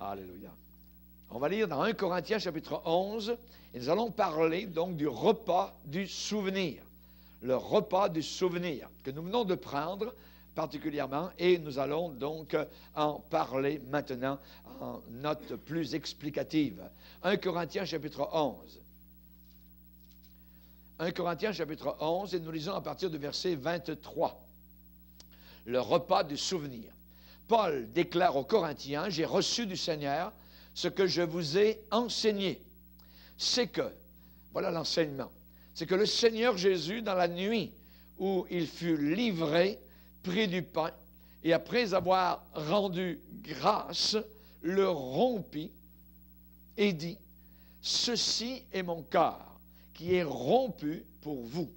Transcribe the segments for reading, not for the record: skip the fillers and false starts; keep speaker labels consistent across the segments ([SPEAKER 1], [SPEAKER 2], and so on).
[SPEAKER 1] Alléluia. On va lire dans 1 Corinthiens chapitre 11, et nous allons parler donc du repas du souvenir. Le repas du souvenir que nous venons de prendre particulièrement, et nous allons donc en parler maintenant en note plus explicative. 1 Corinthiens chapitre 11. 1 Corinthiens chapitre 11, et nous lisons à partir du verset 23. Le repas du souvenir. Paul déclare aux Corinthiens, « J'ai reçu du Seigneur ce que je vous ai enseigné. » C'est que, voilà l'enseignement, c'est que le Seigneur Jésus, dans la nuit où il fut livré, prit du pain, et après avoir rendu grâce, le rompit et dit, « Ceci est mon corps, qui est rompu pour vous.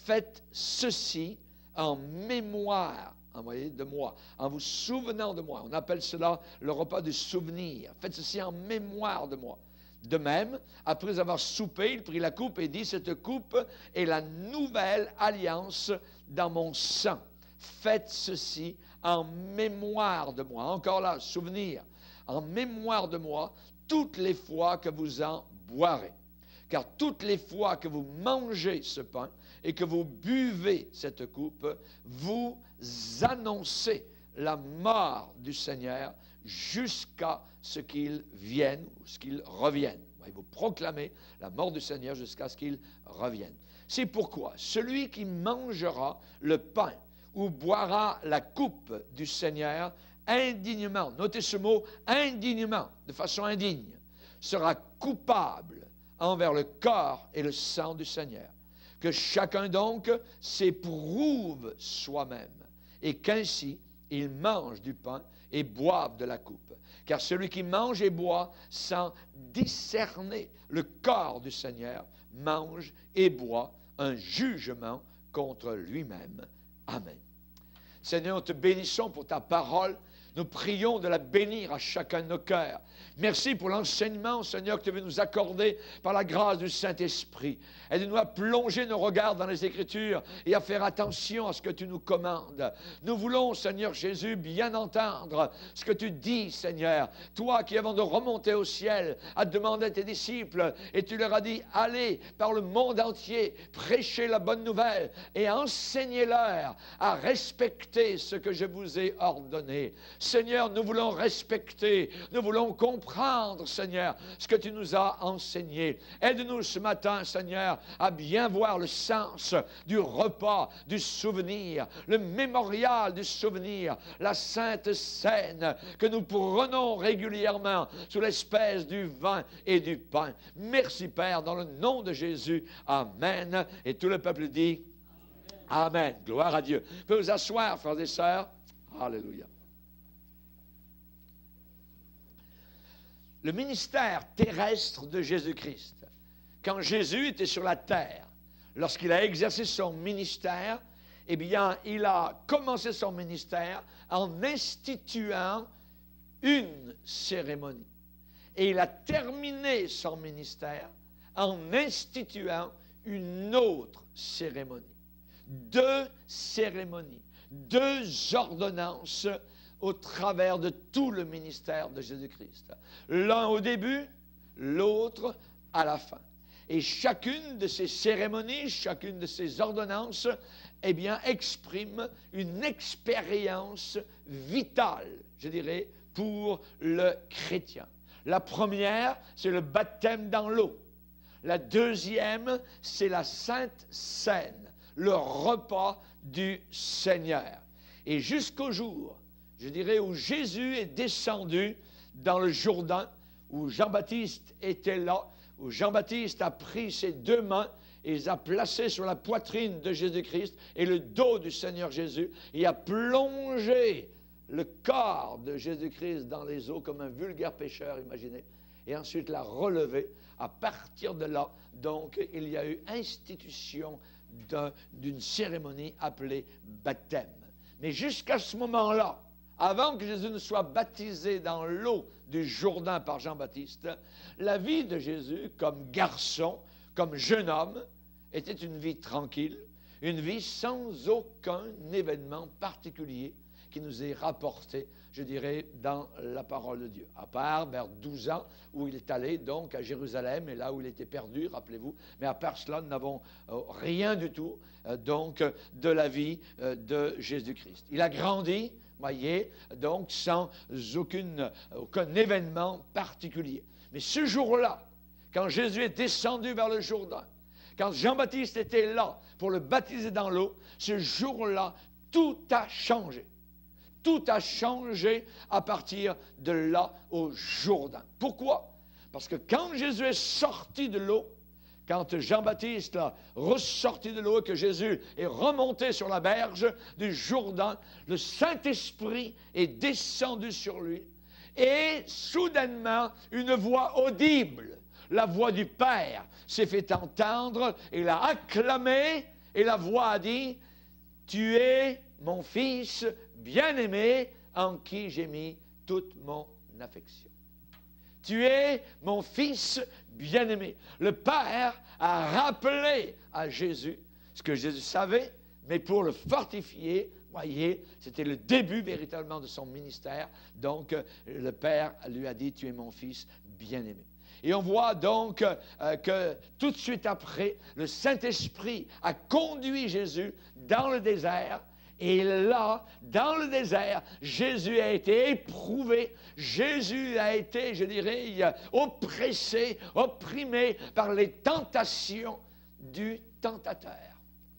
[SPEAKER 1] Faites ceci en mémoire, de moi, en vous souvenant de moi. » On appelle cela le repas du souvenir. Faites ceci en mémoire de moi. De même, après avoir soupé, il prit la coupe et dit, « Cette coupe est la nouvelle alliance dans mon sang. Faites ceci en mémoire de moi. » Encore là, souvenir. En mémoire de moi, toutes les fois que vous en boirez. Car toutes les fois que vous mangez ce pain et que vous buvez cette coupe, vous annoncez la mort du Seigneur jusqu'à ce qu'il vienne ou ce qu'il revienne. Vous proclamez la mort du Seigneur jusqu'à ce qu'il revienne. C'est pourquoi celui qui mangera le pain ou boira la coupe du Seigneur indignement, notez ce mot, indignement, de façon indigne, sera coupable envers le corps et le sang du Seigneur. Que chacun donc s'éprouve soi-même, et qu'ainsi il mange du pain et boive de la coupe. Car celui qui mange et boit sans discerner le corps du Seigneur mange et boit un jugement contre lui-même. Amen. Seigneur, nous te bénissons pour ta parole. Nous prions de la bénir à chacun de nos cœurs. Merci pour l'enseignement, Seigneur, que tu veux nous accorder par la grâce du Saint-Esprit. Aide-nous à plonger nos regards dans les Écritures et à faire attention à ce que tu nous commandes. Nous voulons, Seigneur Jésus, bien entendre ce que tu dis, Seigneur. Toi qui, avant de remonter au ciel, as demandé à tes disciples et tu leur as dit, allez par le monde entier, prêchez la bonne nouvelle et enseignez-leur à respecter ce que je vous ai ordonné. Seigneur, nous voulons respecter, nous voulons comprendre, Seigneur, ce que tu nous as enseigné. Aide-nous ce matin, Seigneur, à bien voir le sens du repas, du souvenir, le mémorial du souvenir, la sainte scène que nous prenons régulièrement sous l'espèce du vin et du pain. Merci, Père, dans le nom de Jésus. Amen. Et tout le peuple dit Amen. Gloire à Dieu. Vous pouvez vous asseoir, frères et sœurs. Alléluia. Le ministère terrestre de Jésus-Christ, quand Jésus était sur la terre, lorsqu'il a exercé son ministère, eh bien, il a commencé son ministère en instituant une cérémonie. Et il a terminé son ministère en instituant une autre cérémonie. Deux cérémonies, deux ordonnances au travers de tout le ministère de Jésus-Christ. L'un au début, l'autre à la fin. Et chacune de ces cérémonies, chacune de ces ordonnances, eh bien, exprime une expérience vitale, je dirais, pour le chrétien. La première, c'est le baptême dans l'eau. La deuxième, c'est la Sainte Seine, le repas du Seigneur. Et jusqu'au jour, je dirais, où Jésus est descendu dans le Jourdain, où Jean-Baptiste était là, où Jean-Baptiste a pris ses deux mains et les a placées sur la poitrine de Jésus-Christ et le dos du Seigneur Jésus, et a plongé le corps de Jésus-Christ dans les eaux comme un vulgaire pêcheur, imaginez, et ensuite l'a relevé. À partir de là, donc, il y a eu institution d'une cérémonie appelée baptême. Mais jusqu'à ce moment-là, avant que Jésus ne soit baptisé dans l'eau du Jourdain par Jean-Baptiste, la vie de Jésus comme garçon, comme jeune homme, était une vie tranquille, une vie sans aucun événement particulier. qui nous est rapporté, je dirais, dans la parole de Dieu. À part vers 12 ans, où il est allé donc à Jérusalem, et là où il était perdu, rappelez-vous. Mais à part cela, nous n'avons rien du tout, donc, de la vie de Jésus-Christ. Il a grandi, voyez, donc sans aucun événement particulier. Mais ce jour-là, quand Jésus est descendu vers le Jourdain, quand Jean-Baptiste était là pour le baptiser dans l'eau, ce jour-là, tout a changé. Tout a changé à partir de là au Jourdain. Pourquoi? Parce que quand Jésus est sorti de l'eau, quand Jean-Baptiste a ressorti de l'eau et que Jésus est remonté sur la berge du Jourdain, le Saint-Esprit est descendu sur lui et soudainement, une voix audible, la voix du Père, s'est fait entendre, il a acclamé et la voix a dit « Tu es mon Fils bien-aimé en qui j'ai mis toute mon affection. » Tu es mon Fils bien-aimé. Le Père a rappelé à Jésus ce que Jésus savait, mais pour le fortifier, voyez, c'était le début véritablement de son ministère. Donc, le Père lui a dit, tu es mon Fils bien-aimé. Et on voit donc que tout de suite après, le Saint-Esprit a conduit Jésus dans le désert. Et là, dans le désert, Jésus a été éprouvé, Jésus a été, je dirais, oppressé, opprimé par les tentations du tentateur.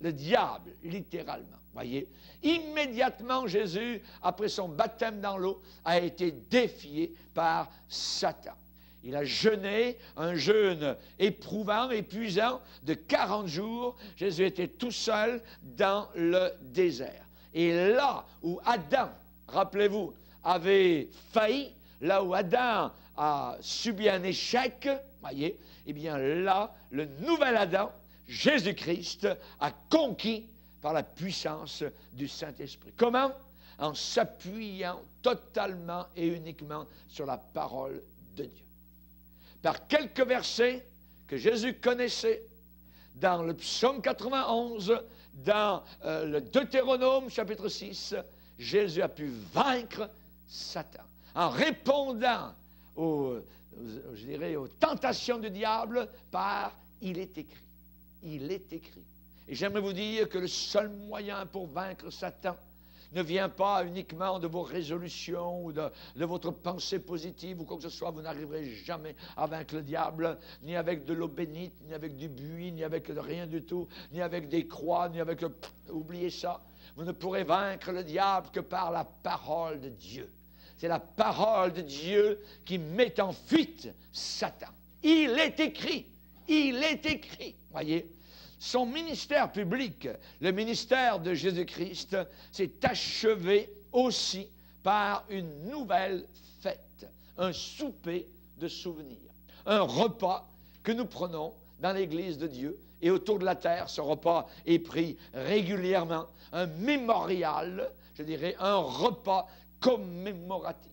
[SPEAKER 1] Le diable, littéralement, voyez. Immédiatement, Jésus, après son baptême dans l'eau, a été défié par Satan. Il a jeûné, un jeûne éprouvant, épuisant, de 40 jours. Jésus était tout seul dans le désert. Et là où Adam, rappelez-vous, avait failli, là où Adam a subi un échec, voyez, eh bien là, le nouvel Adam, Jésus-Christ, a conquis par la puissance du Saint-Esprit. Comment? En s'appuyant totalement et uniquement sur la parole de Dieu. Par quelques versets que Jésus connaissait, dans le psaume 91, dans le Deutéronome chapitre 6, Jésus a pu vaincre Satan en répondant aux tentations du diable par « il est écrit ». Il est écrit. Et j'aimerais vous dire que le seul moyen pour vaincre Satan ne vient pas uniquement de vos résolutions ou de votre pensée positive ou quoi que ce soit. Vous n'arriverez jamais à vaincre le diable, ni avec de l'eau bénite, ni avec du buis, ni avec rien du tout, ni avec des croix, ni avec... Oubliez ça. Vous ne pourrez vaincre le diable que par la parole de Dieu. C'est la parole de Dieu qui met en fuite Satan. Il est écrit. Il est écrit. Voyez? Son ministère public, le ministère de Jésus-Christ, s'est achevé aussi par une nouvelle fête, un souper de souvenirs, un repas que nous prenons dans l'Église de Dieu. Et autour de la terre, ce repas est pris régulièrement, un mémorial, je dirais, un repas commémoratif.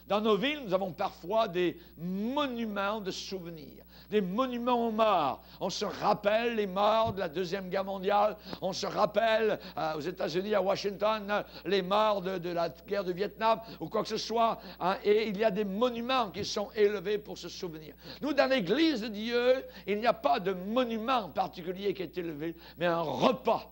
[SPEAKER 1] Dans nos villes, nous avons parfois des monuments de souvenirs, des monuments aux morts. On se rappelle les morts de la Deuxième Guerre mondiale, on se rappelle aux États-Unis, à Washington, les morts de la guerre du Vietnam ou quoi que ce soit, hein, et il y a des monuments qui sont élevés pour se souvenir. Nous, dans l'Église de Dieu, il n'y a pas de monument particulier qui est élevé, mais un repas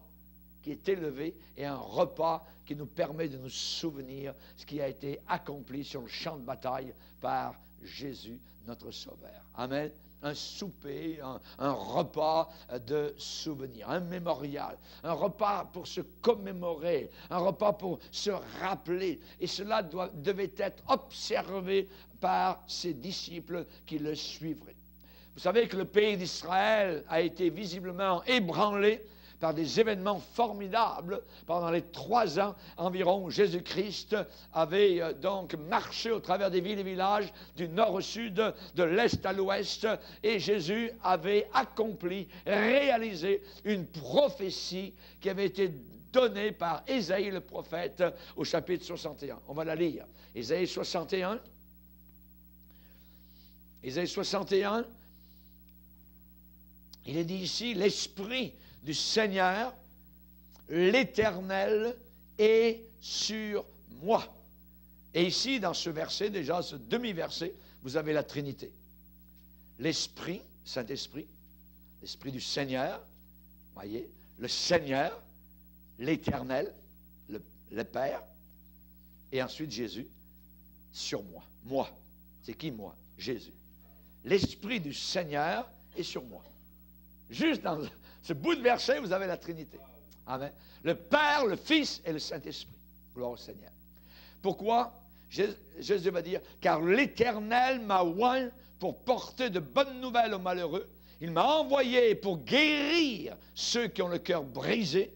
[SPEAKER 1] qui est élevé et un repas qui nous permet de nous souvenir ce qui a été accompli sur le champ de bataille par Jésus, notre Sauveur. Amen. Un souper, un repas de souvenirs, un mémorial, un repas pour se commémorer, un repas pour se rappeler. Et cela devait être observé par ses disciples qui le suivraient. Vous savez que le pays d'Israël a été visiblement ébranlé par des événements formidables pendant les 3 ans environ. Jésus-Christ avait donc marché au travers des villes et villages du nord au sud, de l'est à l'ouest, et Jésus avait accompli, réalisé une prophétie qui avait été donnée par Ésaïe le prophète au chapitre 61. On va la lire. Ésaïe 61. Ésaïe 61. Il est dit ici, l'Esprit du Seigneur, l'Éternel, est sur moi. Et ici, dans ce verset, déjà, ce demi-verset, vous avez la Trinité. L'Esprit, Saint-Esprit, l'Esprit du Seigneur, voyez, le Seigneur, l'Éternel, le Père, et ensuite Jésus, sur moi. Moi. C'est qui moi? Jésus. L'Esprit du Seigneur est sur moi. Juste dans ce bout de verset, vous avez la Trinité. Amen. Le Père, le Fils et le Saint-Esprit. Gloire au Seigneur. Pourquoi? Jésus va dire, car l'Éternel m'a oint pour porter de bonnes nouvelles aux malheureux. Il m'a envoyé pour guérir ceux qui ont le cœur brisé,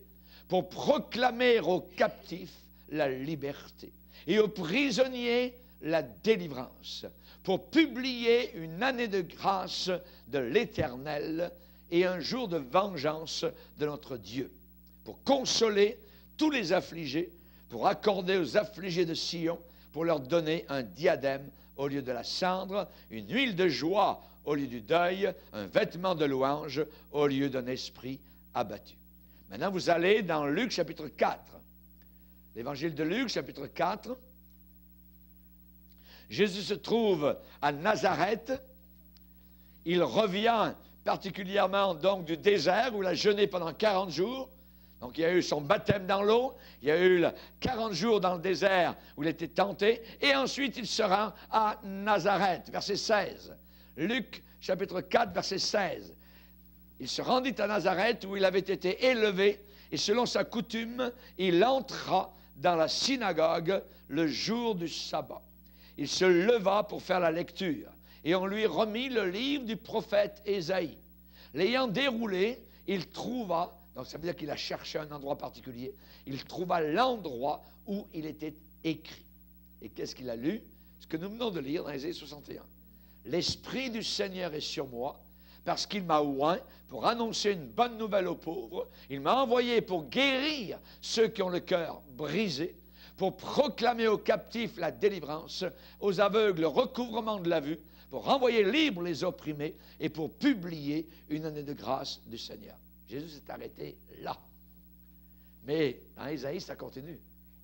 [SPEAKER 1] pour proclamer aux captifs la liberté et aux prisonniers la délivrance, pour publier une année de grâce de l'Éternel et un jour de vengeance de notre Dieu, pour consoler tous les affligés, pour accorder aux affligés de Sion, pour leur donner un diadème au lieu de la cendre, une huile de joie au lieu du deuil, un vêtement de louange au lieu d'un esprit abattu. Maintenant, vous allez dans Luc chapitre 4. L'évangile de Luc chapitre 4. Jésus se trouve à Nazareth. Il revient particulièrement donc du désert où il a jeûné pendant 40 jours. Donc, il y a eu son baptême dans l'eau, il y a eu 40 jours dans le désert où il était tenté, et ensuite il se rend à Nazareth, verset 16. Luc, chapitre 4, verset 16. Il se rendit à Nazareth où il avait été élevé, et selon sa coutume, il entra dans la synagogue le jour du sabbat. Il se leva pour faire la lecture, et on lui remit le livre du prophète Ésaïe. L'ayant déroulé, il trouva... Donc, ça veut dire qu'il a cherché un endroit particulier. Il trouva l'endroit où il était écrit. Et qu'est-ce qu'il a lu? Ce que nous venons de lire dans Ésaïe 61. L'Esprit du Seigneur est sur moi, parce qu'il m'a oint pour annoncer une bonne nouvelle aux pauvres. Il m'a envoyé pour guérir ceux qui ont le cœur brisé, pour proclamer aux captifs la délivrance, aux aveugles le recouvrement de la vue, pour renvoyer libres les opprimés et pour publier une année de grâce du Seigneur. Jésus s'est arrêté là. Mais dans Ésaïe, ça continue.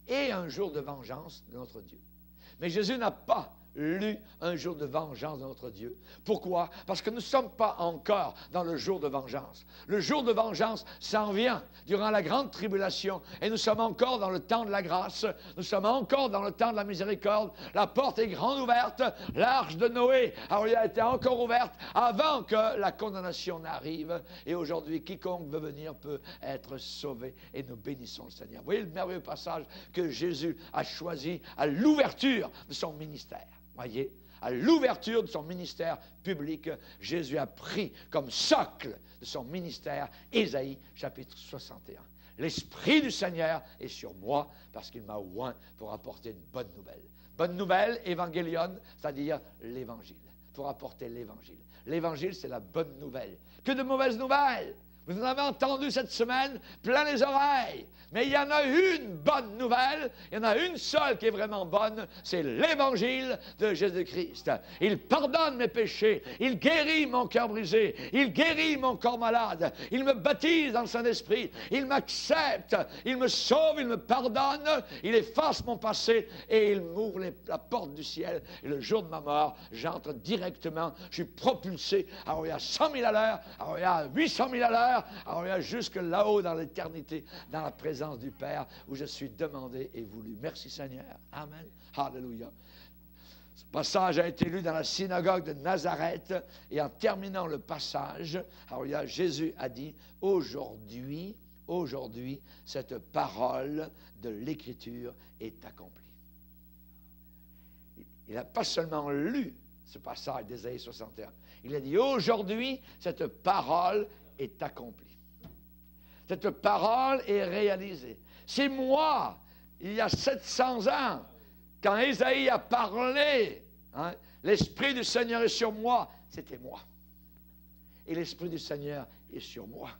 [SPEAKER 1] Et un jour de vengeance de notre Dieu. Mais Jésus n'a pas lu un jour de vengeance de notre Dieu. Pourquoi? Parce que nous ne sommes pas encore dans le jour de vengeance. Le jour de vengeance s'en vient durant la grande tribulation et nous sommes encore dans le temps de la grâce. Nous sommes encore dans le temps de la miséricorde. La porte est grande ouverte. L'arche de Noé a été encore ouverte avant que la condamnation n'arrive. Et aujourd'hui, quiconque veut venir peut être sauvé. Et nous bénissons le Seigneur. Vous voyez le merveilleux passage que Jésus a choisi à l'ouverture de son ministère. Voyez, à l'ouverture de son ministère public, Jésus a pris comme socle de son ministère Ésaïe, chapitre 61. L'Esprit du Seigneur est sur moi parce qu'il m'a oint pour apporter une bonne nouvelle. Bonne nouvelle, évangélion, c'est-à-dire l'Évangile, pour apporter l'Évangile. L'Évangile, c'est la bonne nouvelle. Que de mauvaises nouvelles! Vous en avez entendu cette semaine plein les oreilles. Mais il y en a une bonne nouvelle, il y en a une seule qui est vraiment bonne, c'est l'Évangile de Jésus-Christ. Il pardonne mes péchés, il guérit mon cœur brisé, il guérit mon corps malade, il me baptise dans le Saint-Esprit, il m'accepte, il me sauve, il me pardonne, il efface mon passé et il m'ouvre la porte du ciel. Et le jour de ma mort, j'entre directement, je suis propulsé à 100 000 à l'heure, à 800 000 à l'heure, alors jusque là-haut dans l'éternité, dans la présence du Père, où je suis demandé et voulu. Merci Seigneur. Amen. Alléluia. Ce passage a été lu dans la synagogue de Nazareth, et en terminant le passage, alors Jésus a dit, aujourd'hui, cette parole de l'Écriture est accomplie. Il n'a pas seulement lu ce passage d'Ésaïe 61, il a dit, aujourd'hui, cette parole est accomplie. Cette parole est réalisée. C'est moi, il y a 700 ans, quand Ésaïe a parlé, l'Esprit du Seigneur est sur moi, c'était moi. Et l'Esprit du Seigneur est sur moi.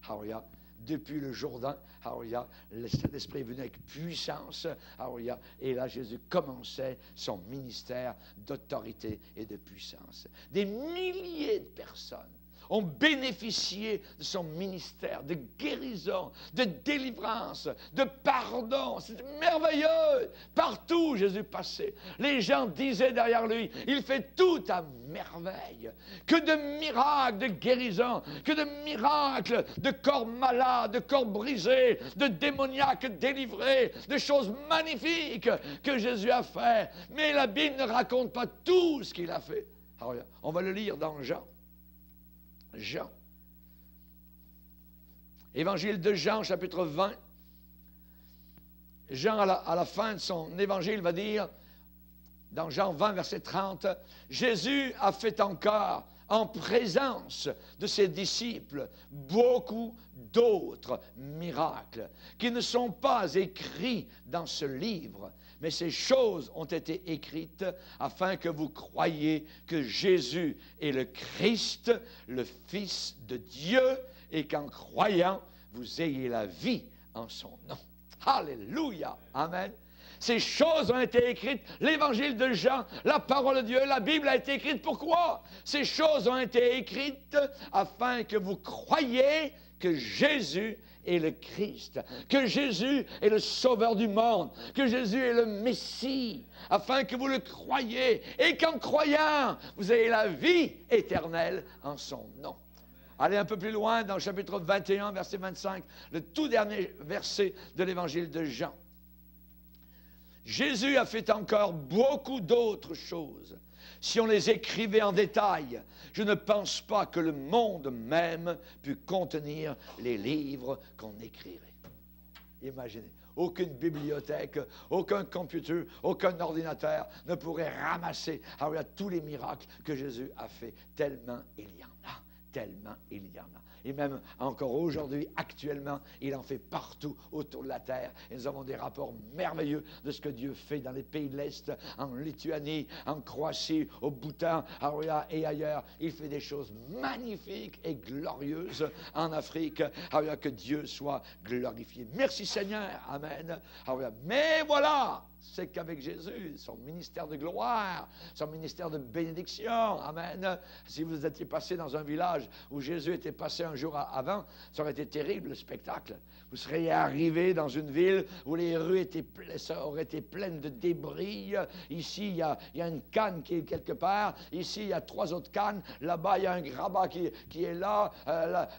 [SPEAKER 1] Alléluia. Depuis le Jourdain, alléluia, le Saint-Esprit est venu avec puissance, alléluia, et là Jésus commençait son ministère d'autorité et de puissance. Des milliers de personnes ont bénéficié de son ministère, de guérison, de délivrance, de pardon. C'est merveilleux. Partout où Jésus passait, les gens disaient derrière lui, il fait tout à merveille. Que de miracles de guérison, que de miracles de corps malades, de corps brisés, de démoniaques délivrés, de choses magnifiques que Jésus a fait. Mais la Bible ne raconte pas tout ce qu'il a fait. Alors, on va le lire dans Jean. Jean. Évangile de Jean, chapitre 20. Jean, à la fin de son évangile, va dire, dans Jean 20, verset 30, « Jésus a fait encore, en présence de ses disciples, beaucoup d'autres miracles qui ne sont pas écrits dans ce livre, mais ces choses ont été écrites afin que vous croyiez que Jésus est le Christ, le Fils de Dieu, et qu'en croyant, vous ayez la vie en son nom. » Alléluia! Amen! Ces choses ont été écrites, l'évangile de Jean, la parole de Dieu, la Bible a été écrite. Pourquoi? Ces choses ont été écrites afin que vous croyiez que Jésus est le Christ, que Jésus est le Sauveur du monde, que Jésus est le Messie, afin que vous le croyiez et qu'en croyant, vous ayez la vie éternelle en son nom. Allez un peu plus loin dans le chapitre 21, verset 25, le tout dernier verset de l'évangile de Jean. Jésus a fait encore beaucoup d'autres choses. Si on les écrivait en détail, je ne pense pas que le monde même pût contenir les livres qu'on écrirait. Imaginez, aucune bibliothèque, aucun computer, aucun ordinateur ne pourrait ramasser tous les miracles que Jésus a fait, tellement il y en a. Tellement il y en a. Et même encore aujourd'hui, actuellement, il en fait partout autour de la terre. Et nous avons des rapports merveilleux de ce que Dieu fait dans les pays de l'Est, en Lituanie, en Croatie, au Bhoutan, et ailleurs. Il fait des choses magnifiques et glorieuses en Afrique. Que Dieu soit glorifié. Merci Seigneur. Amen. Mais voilà, c'est qu'avec Jésus, son ministère de gloire, son ministère de bénédiction, amen. Si vous étiez passé dans un village où Jésus était passé un jour avant, ça aurait été terrible le spectacle. Vous seriez arrivé dans une ville où les rues auraient été pleines de débris. Ici, il y a une canne qui est quelque part. Ici, il y a 3 autres cannes. Là-bas, il y a un grabat qui est là.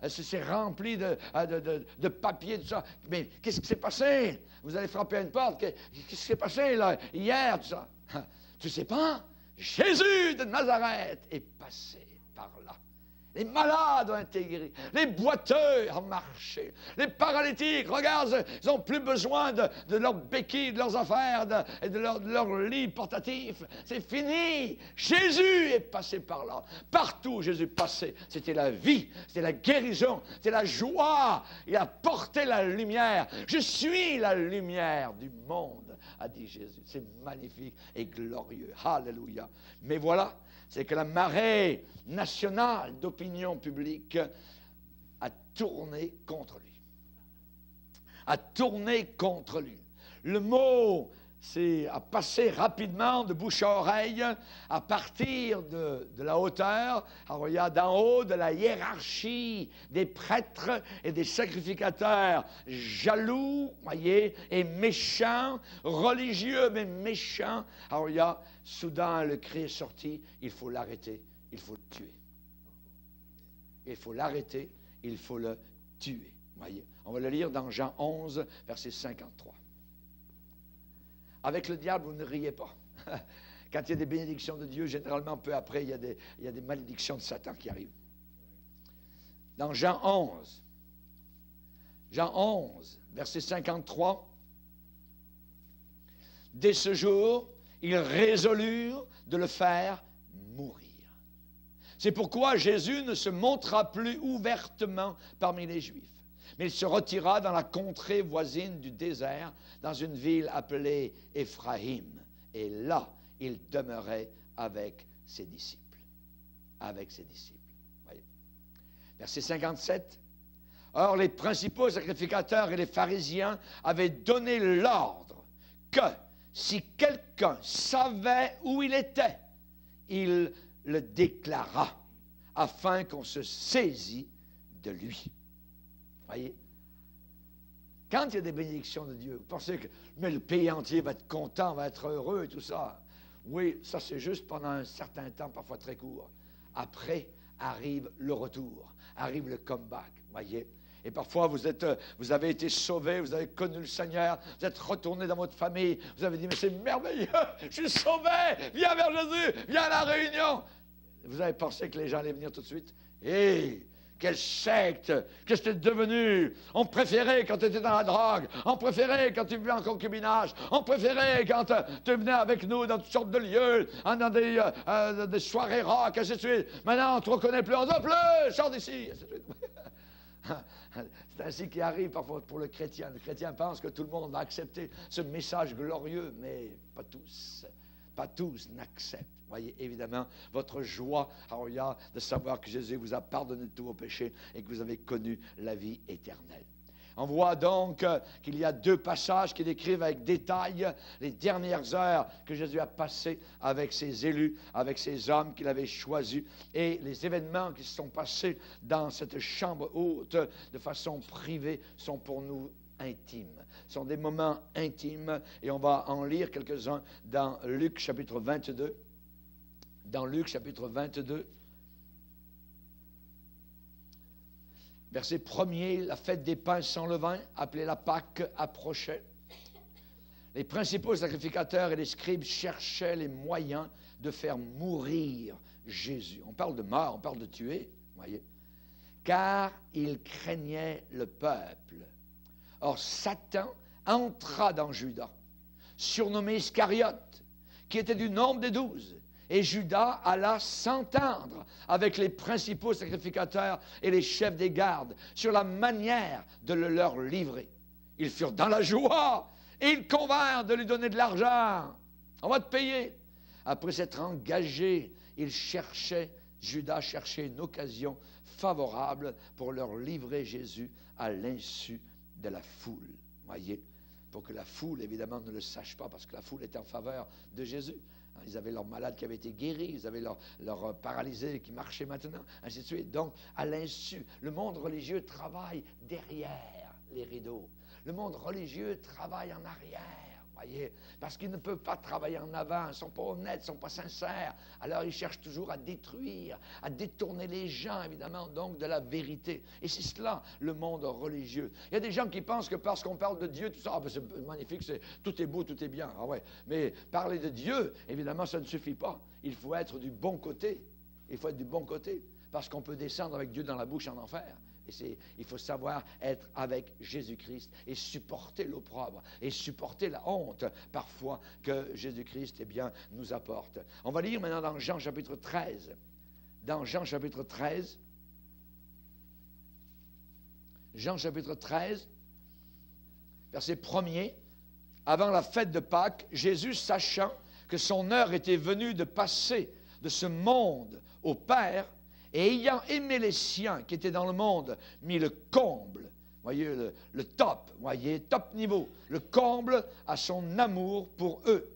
[SPEAKER 1] C'est rempli de papier, tout ça. Mais qu'est-ce qui s'est passé? Vous allez frapper à une porte. Qu'est-ce qui s'est passé là, hier, tout ça? Tu sais pas? Jésus de Nazareth est passé par là. Les malades ont été guéris, les boiteux ont marché, les paralytiques, regarde, ils n'ont plus besoin de leurs béquilles, de leurs affaires, de leur lit portatif. C'est fini. Jésus est passé par là. Partout où Jésus passait, c'était la vie, c'était la guérison, c'était la joie. Il a porté la lumière. Je suis la lumière du monde, a dit Jésus. C'est magnifique et glorieux. Alléluia. Mais voilà, c'est que la marée nationale d'opinion publique a tourné contre lui. A tourné contre lui. Le mot a passé rapidement de bouche à oreille à partir de la hauteur, alors il y a d'en haut de la hiérarchie des prêtres et des sacrificateurs jaloux, voyez, et méchants, religieux mais méchants. Alors il y a soudain le cri est sorti, il faut l'arrêter, il faut le tuer. Il faut l'arrêter, il faut le tuer. Voyez, on va le lire dans Jean 11, verset 53. Avec le diable, vous ne riez pas. Quand il y a des bénédictions de Dieu, généralement, peu après, il y a des malédictions de Satan qui arrivent. Dans Jean 11, verset 53, « Dès ce jour, ils résolurent de le faire mourir. C'est pourquoi Jésus ne se montra plus ouvertement parmi les Juifs. Mais il se retira dans la contrée voisine du désert, dans une ville appelée Éphraïm. Et là, il demeurait avec ses disciples. Avec ses disciples. Voyez. Verset 57. Or, les principaux sacrificateurs et les pharisiens avaient donné l'ordre que, si quelqu'un savait où il était, il le déclara afin qu'on se saisit de lui. Voyez? Quand il y a des bénédictions de Dieu, vous pensez que mais le pays entier va être content, va être heureux et tout ça. Oui, ça c'est juste pendant un certain temps, parfois très court. Après arrive le retour, arrive le comeback, voyez. Et parfois vous avez été sauvé, vous avez connu le Seigneur, vous êtes retourné dans votre famille, vous avez dit mais c'est merveilleux, je suis sauvé, viens vers Jésus, viens à la réunion. Vous avez pensé que les gens allaient venir tout de suite? Hé! Quelle secte! Qu'est-ce que tu es devenu? On préférait quand tu étais dans la drogue. On préférait quand tu vivais en concubinage. On préférait quand tu venais avec nous dans toutes sortes de lieux, dans des soirées rock, ainsi de suite. Maintenant, on ne te reconnaît plus. On ne te plus! Sors d'ici! Ainsi de suite. C'est ainsi qu'il arrive parfois pour le chrétien. Le chrétien pense que tout le monde va accepter ce message glorieux, mais pas tous. Pas tous n'acceptent. Voyez, évidemment, votre joie, alléluia, de savoir que Jésus vous a pardonné de tous vos péchés et que vous avez connu la vie éternelle. On voit donc qu'il y a deux passages qui décrivent avec détail les dernières heures que Jésus a passées avec ses élus, avec ses hommes qu'il avait choisis, et les événements qui se sont passés dans cette chambre haute de façon privée sont pour nous intimes. Ce sont des moments intimes, et on va en lire quelques-uns dans Luc chapitre 22. Dans Luc chapitre 22, verset 1er, la fête des pains sans levain, appelée la Pâque, approchait. Les principaux sacrificateurs et les scribes cherchaient les moyens de faire mourir Jésus. On parle de mort, on parle de tuer, voyez, car ils craignaient le peuple. Or, Satan entra dans Judas, surnommé Iscariote, qui était du nombre des 12. Et Judas alla s'entendre avec les principaux sacrificateurs et les chefs des gardes sur la manière de le leur livrer. Ils furent dans la joie et ils convinrent de lui donner de l'argent. On va te payer. Après s'être engagé, Judas cherchait une occasion favorable pour leur livrer Jésus à l'insu de la foule. Voyez, pour que la foule, évidemment, ne le sache pas, parce que la foule était en faveur de Jésus. Ils avaient leurs malades qui avaient été guéris, ils avaient leurs paralysés qui marchaient maintenant, ainsi de suite. Donc, à l'insu, le monde religieux travaille derrière les rideaux. Le monde religieux travaille en arrière, voyez, parce qu'ils ne peuvent pas travailler en avant, ils ne sont pas honnêtes, ils ne sont pas sincères. Alors, ils cherchent toujours à détruire, à détourner les gens, évidemment, donc, de la vérité. Et c'est cela, le monde religieux. Il y a des gens qui pensent que parce qu'on parle de Dieu, tout ça, c'est magnifique, tout est beau, tout est bien. Ah ouais. Mais parler de Dieu, évidemment, ça ne suffit pas. Il faut être du bon côté. Il faut être du bon côté, parce qu'on peut descendre avec Dieu dans la bouche en enfer. Et il faut savoir être avec Jésus-Christ et supporter l'opprobre et supporter la honte parfois que Jésus-Christ nous apporte. On va lire maintenant dans Jean chapitre 13. Dans Jean chapitre 13. Jean chapitre 13, verset 1er. Avant la fête de Pâques, Jésus, sachant que son heure était venue de passer de ce monde au Père, et ayant aimé les siens qui étaient dans le monde, mis le comble, voyez, le top, voyez, top niveau, le comble à son amour pour eux.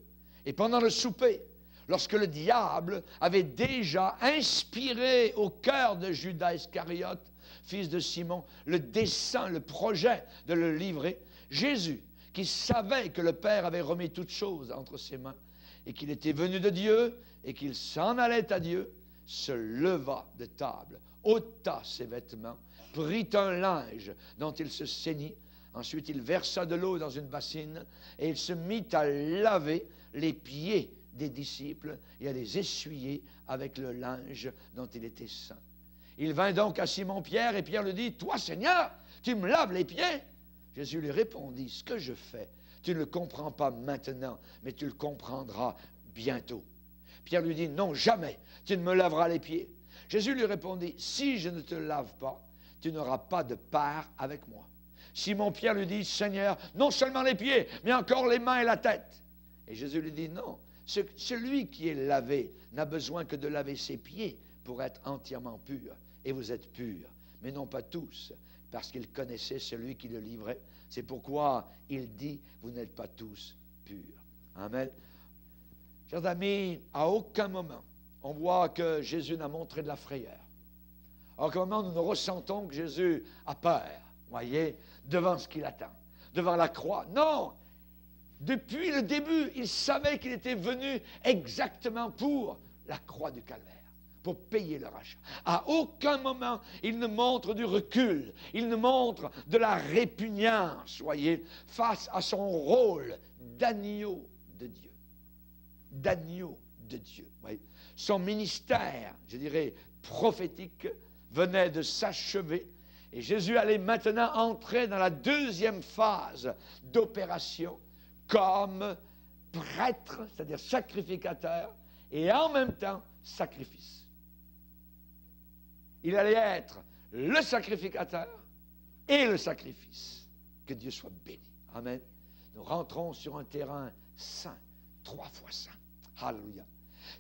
[SPEAKER 1] Et pendant le souper, lorsque le diable avait déjà inspiré au cœur de Judas Iscariote, fils de Simon, le dessein, le projet de le livrer, Jésus, qui savait que le Père avait remis toutes choses entre ses mains, et qu'il était venu de Dieu, et qu'il s'en allait à Dieu, se leva de table, ôta ses vêtements, prit un linge dont il se ceignit, ensuite il versa de l'eau dans une bassine, et il se mit à laver les pieds des disciples et à les essuyer avec le linge dont il était saint. Il vint donc à Simon-Pierre, et Pierre lui dit, « Toi, Seigneur, tu me laves les pieds ?» Jésus lui répondit, « Ce que je fais, tu ne le comprends pas maintenant, mais tu le comprendras bientôt. » Pierre lui dit, « Non, jamais, tu ne me laveras les pieds. » Jésus lui répondit, « Si je ne te lave pas, tu n'auras pas de part avec moi. » Simon-Pierre lui dit, « Seigneur, non seulement les pieds, mais encore les mains et la tête. » Et Jésus lui dit, « Non, celui qui est lavé n'a besoin que de laver ses pieds pour être entièrement pur. Et vous êtes purs, mais non pas tous, parce qu'il connaissait celui qui le livrait. C'est pourquoi il dit, vous n'êtes pas tous purs. » Amen. Chers amis, à aucun moment, on voit que Jésus n'a montré de la frayeur. En quel moment nous ressentons que Jésus a peur, voyez, devant ce qu'il attend, devant la croix. Non! Depuis le début, il savait qu'il était venu exactement pour la croix du calvaire, pour payer le rachat. À aucun moment, il ne montre du recul, il ne montre de la répugnance, voyez, face à son rôle d'agneau de Dieu. D'agneau de Dieu, voyez. Son ministère, je dirais, prophétique, venait de s'achever. Et Jésus allait maintenant entrer dans la deuxième phase d'opération comme prêtre, c'est-à-dire sacrificateur, et en même temps sacrifice. Il allait être le sacrificateur et le sacrifice. Que Dieu soit béni. Amen. Nous rentrons sur un terrain saint, 3 fois saint. Alléluia.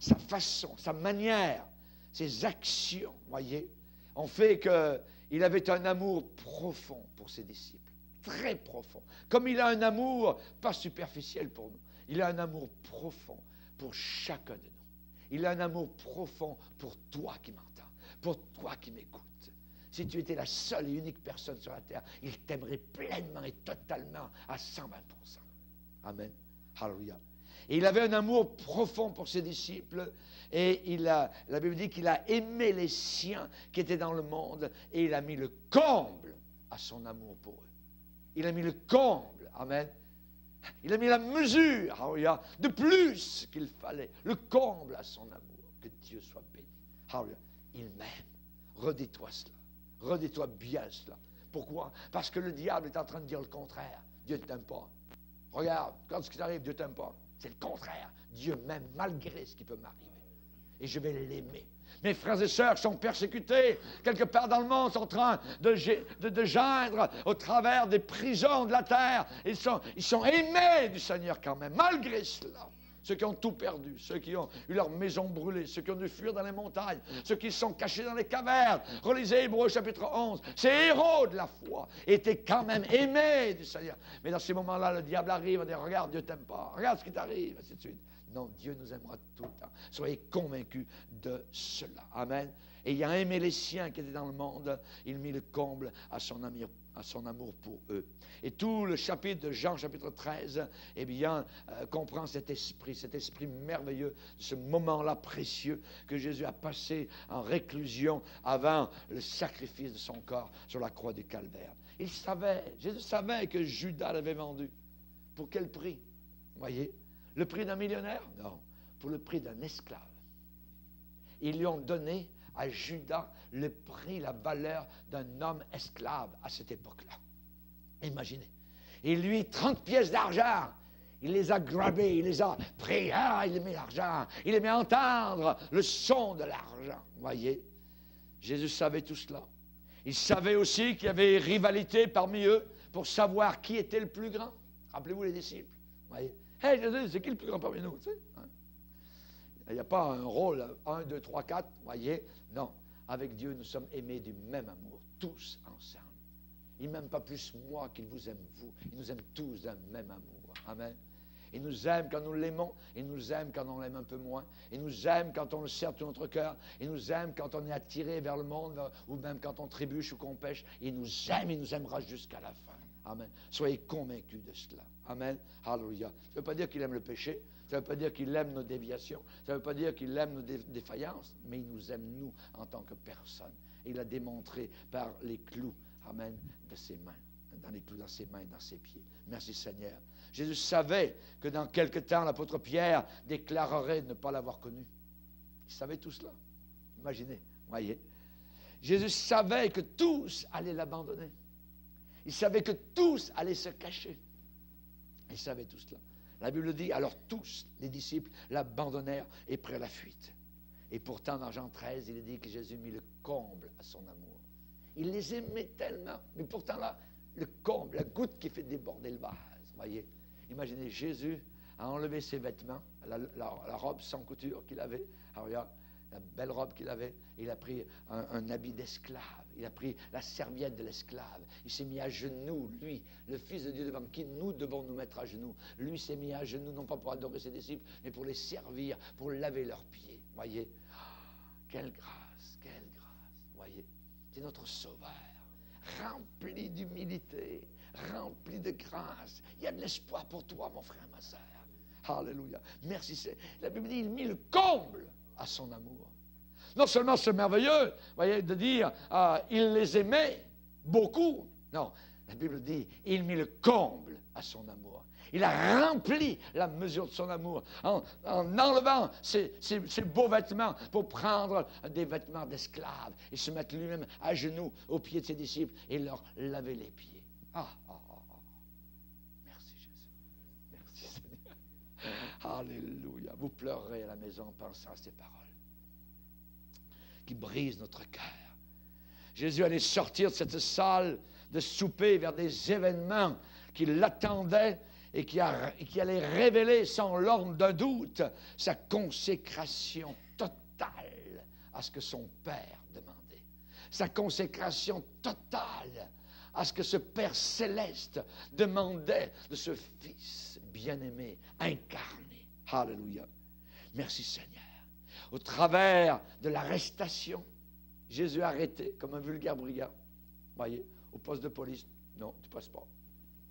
[SPEAKER 1] Sa façon, sa manière, ses actions, voyez, ont fait qu'il avait un amour profond pour ses disciples. Très profond. Comme il a un amour, pas superficiel pour nous, il a un amour profond pour chacun de nous. Il a un amour profond pour toi qui m'entends, pour toi qui m'écoutes. Si tu étais la seule et unique personne sur la terre, il t'aimerait pleinement et totalement à 120%. Amen. Alléluia. Et il avait un amour profond pour ses disciples et la Bible dit qu'il a aimé les siens qui étaient dans le monde et il a mis le comble à son amour pour eux. Il a mis le comble, amen. Il a mis la mesure, alléluia, de plus qu'il fallait, le comble à son amour. Que Dieu soit béni. Alléluia. Il m'aime. Redis-toi cela. Redis-toi bien cela. Pourquoi? Parce que le diable est en train de dire le contraire. Dieu ne t'aime pas. Regarde, quand ce qui t'arrive, Dieu ne t'aime pas. C'est le contraire. Dieu m'aime malgré ce qui peut m'arriver. Et je vais l'aimer. Mes frères et sœurs sont persécutés. Quelque part dans le monde, sont en train de geindre au travers des prisons de la terre. Ils sont aimés du Seigneur quand même, malgré cela. Ceux qui ont tout perdu, ceux qui ont eu leur maison brûlée, ceux qui ont dû fuir dans les montagnes, ceux qui se sont cachés dans les cavernes. Relisez Hébreux chapitre 11. Ces héros de la foi étaient quand même aimés du Seigneur. Mais dans ces moments-là, le diable arrive et dit, regarde, Dieu ne t'aime pas. Regarde ce qui t'arrive, ainsi de suite. Non, Dieu nous aimera tout le temps. Soyez convaincus de cela. Amen. Et ayant aimé les siens qui étaient dans le monde, il mit le comble à son amour pour eux. Et tout le chapitre de Jean, chapitre 13, eh bien, comprend cet esprit merveilleux, ce moment-là précieux que Jésus a passé en réclusion avant le sacrifice de son corps sur la croix du calvaire. Jésus savait que Judas l'avait vendu. Pour quel prix? Vous voyez? Le prix d'un millionnaire? Non. Pour le prix d'un esclave. Ils lui ont donné à Judas le prix, la valeur d'un homme esclave à cette époque-là. Imaginez. Et lui, 30 pièces d'argent, il les a grabées, il les a pris, il aimait l'argent, il aimait entendre le son de l'argent. Voyez, Jésus savait tout cela. Il savait aussi qu'il y avait rivalité parmi eux pour savoir qui était le plus grand. Rappelez-vous les disciples. Voyez. Hey, Jésus, c'est qui le plus grand parmi nous? Tu sais, hein? Il n'y a pas un rôle, 1, 2, 3, 4, voyez. Non, avec Dieu, nous sommes aimés du même amour, tous ensemble. Il ne m'aime pas plus moi qu'il vous aime vous. Il nous aime tous d'un même amour. Amen. Il nous aime quand nous l'aimons. Il nous aime quand on l'aime un peu moins. Il nous aime quand on le sert de tout notre cœur. Il nous aime quand on est attiré vers le monde ou même quand on trébuche ou qu'on pêche. Il nous aime, il nous aimera jusqu'à la fin. Amen. Soyez convaincus de cela. Amen. Alléluia. Ça ne veut pas dire qu'il aime le péché. Ça ne veut pas dire qu'il aime nos déviations. Ça ne veut pas dire qu'il aime nos défaillances. Mais il nous aime, nous, en tant que personne. Et il a démontré par les clous, amen, de ses mains. Dans les clous dans ses mains et dans ses pieds. Merci Seigneur. Jésus savait que dans quelque temps, l'apôtre Pierre déclarerait ne pas l'avoir connu. Il savait tout cela. Imaginez, voyez. Jésus savait que tous allaient l'abandonner. Il savait que tous allaient se cacher. Il savait tout cela. La Bible dit, alors tous les disciples l'abandonnèrent et prirent la fuite. Et pourtant, dans Jean 13, il est dit que Jésus mit le comble à son amour. Il les aimait tellement. Mais pourtant, là, le comble, la goutte qui fait déborder le vase. Voyez, imaginez, Jésus a enlevé ses vêtements, la robe sans couture qu'il avait. Alors, regarde, la belle robe qu'il avait. Il a pris un habit d'esclave. Il a pris la serviette de l'esclave. Il s'est mis à genoux, lui, le Fils de Dieu devant qui nous devons nous mettre à genoux. Lui s'est mis à genoux, non pas pour adorer ses disciples, mais pour les servir, pour laver leurs pieds. Voyez, quelle grâce, voyez. Tu es notre sauveur, rempli d'humilité, rempli de grâce. Il y a de l'espoir pour toi, mon frère, ma sœur. Alléluia. Merci. La Bible dit, il mit le comble à son amour. Non seulement c'est merveilleux, voyez, de dire, il les aimait beaucoup. Non, la Bible dit, il mit le comble à son amour. Il a rempli la mesure de son amour en enlevant ses beaux vêtements pour prendre des vêtements d'esclaves et se mettre lui-même à genoux aux pieds de ses disciples et leur laver les pieds. Merci Jésus. Merci Seigneur. Alléluia. Vous pleurerez à la maison en pensant à ces paroles qui brisent notre cœur. Jésus allait sortir de cette salle de souper vers des événements qui l'attendaient et qui allait révéler sans l'orme d'un doute sa consécration totale à ce que son Père demandait. Sa consécration totale à ce que ce Père céleste demandait de ce Fils bien-aimé, incarné. Alléluia. Merci Seigneur. Au travers de l'arrestation, Jésus arrêté comme un vulgaire brigand. Voyez, au poste de police, non, tu ne passes pas.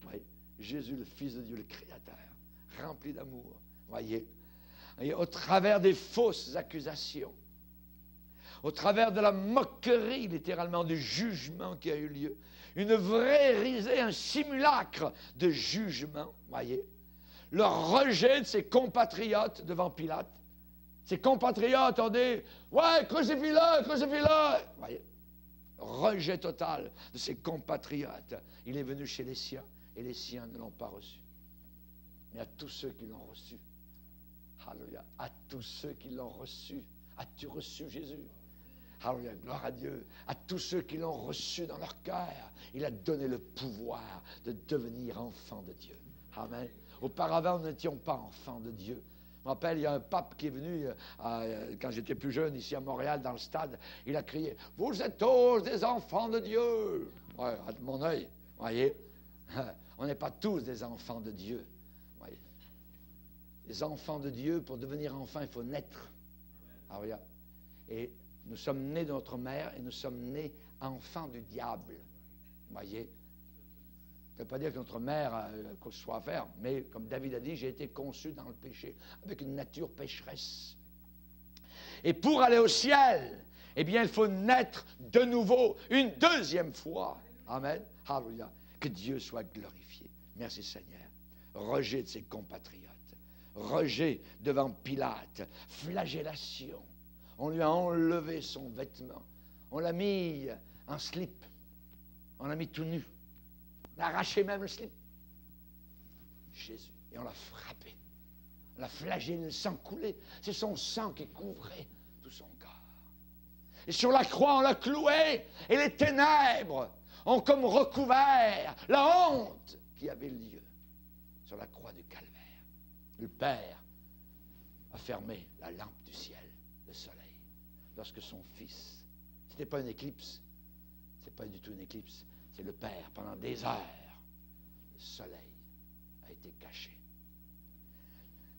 [SPEAKER 1] Voyez. Jésus, le Fils de Dieu, le Créateur, rempli d'amour, voyez. Et au travers des fausses accusations, au travers de la moquerie, littéralement, du jugement qui a eu lieu, une vraie risée, un simulacre de jugement, voyez. Le rejet de ses compatriotes devant Pilate. Ses compatriotes ont dit, ouais, crucifie-le, crucifie-le. Voyez, rejet total de ses compatriotes. Il est venu chez les siens. Et les siens ne l'ont pas reçu. Mais à tous ceux qui l'ont reçu, alléluia, à tous ceux qui l'ont reçu, as-tu reçu Jésus? Alléluia, gloire à Dieu. À tous ceux qui l'ont reçu dans leur cœur, il a donné le pouvoir de devenir enfants de Dieu. Amen. Auparavant, nous n'étions pas enfants de Dieu. Je me rappelle, il y a un pape qui est venu, quand j'étais plus jeune, ici à Montréal, dans le stade, il a crié, « Vous êtes tous des enfants de Dieu! » Ouais, à mon œil, voyez. On n'est pas tous des enfants de Dieu. Voyez. Les enfants de Dieu, pour devenir enfants, il faut naître. Alors, et nous sommes nés de notre mère et nous sommes nés enfants du diable. Voyez. Ça ne veut pas dire que notre mère a quoi que ce soit à faire, mais comme David a dit, j'ai été conçu dans le péché, avec une nature pécheresse. Et pour aller au ciel, eh bien, il faut naître de nouveau, une deuxième fois. Amen. Alléluia. Que Dieu soit glorifié. Merci Seigneur. Rejet de ses compatriotes. Rejet devant Pilate. Flagellation. On lui a enlevé son vêtement. On l'a mis en slip. On l'a mis tout nu. On a arraché même le slip. Jésus. Et on l'a frappé. On l'a flagellé, le sang coulait. C'est son sang qui couvrait tout son corps. Et sur la croix, on l'a cloué. Et les ténèbres ont comme recouvert la honte qui avait lieu sur la croix du calvaire. Le Père a fermé la lampe du ciel, le soleil, lorsque son Fils, ce n'était pas une éclipse, ce n'est pas du tout une éclipse, c'est le Père, pendant des heures, le soleil a été caché.